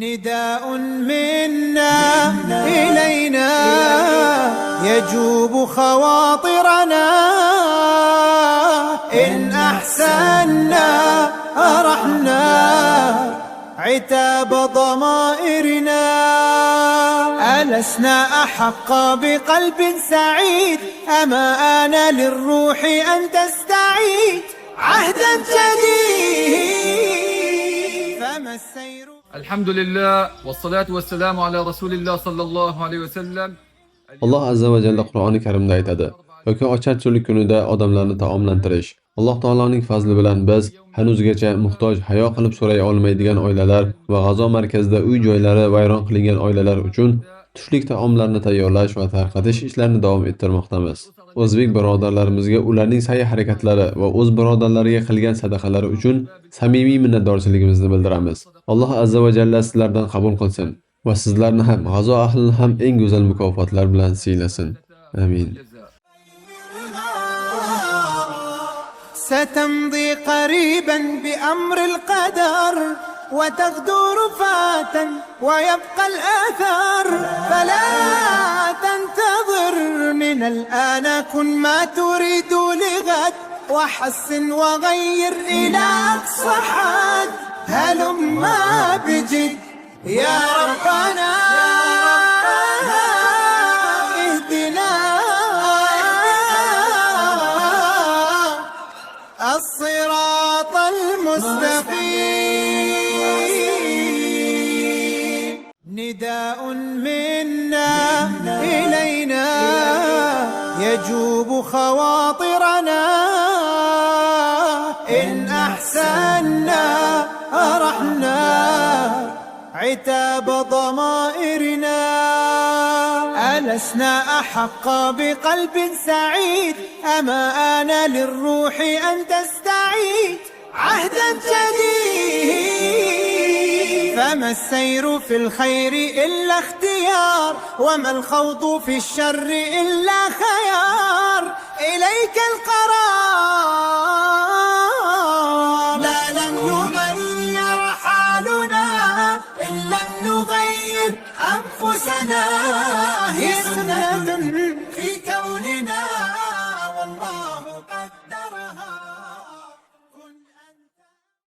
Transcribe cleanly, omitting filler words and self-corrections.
نداء منا إلينا يجوب خواطرنا، إن أحسنا أرحنا عتاب ضمائرنا. ألسنا أحق بقلب سعيد، أما آن للروح أن تستعيد عهدا جديد. فما السير؟ الحمد لله والصلاة والسلام على رسول الله صلى الله عليه وسلم. Alloh azza va jalla Qur'oni Karimda aytadi: yoki ocharchilik kunida odamlarni taomlantirish. Alloh taoloning fazli bilan biz hanuzgacha muhtoj, hayo qilib so'ray olmaydigan oilalar va G'azo markazida uy-joylari vayron qilingan oilalar uchun tushlik taomlarni tayyorlash va tarqatish ishlarini davom ettirmoqdamiz. O'zbek birodarlarimizga ularning sa'y-harakatlari va o'z birodarlariga qilgan sadaqalari uchun samimiy minnatdorchiligimizni bildiramiz. Alloh azza va jalla sizlardan qabul qilsin va sizlarni ham, G'azo ahlini ham eng go'zal mukofotlar bilan siylasin. Amin. ستمضي قريبا بأمر القدر، وتغدو رفاة ويبقى الآثار، فلا تنتظر من الآن، كن ما تريد لغد، وحسن وغير إلى أقصى حد. هلما بجد يا ربنا اهدنا الصراط المستقيم. نداء منا إلينا يجوب خواطرنا، إن أحسنا أرحنا عتاب ضمائرنا. ألسنا أحق بقلب سعيد، أما آن للروح أن تستعيد عهدا جديد. فما السير في الخير إلا اختيار، وما الخوض في الشر إلا خيار. إليك القرار، لا لن يغير حالنا إن لم نغير أنفسنا. هي سنة في كوننا.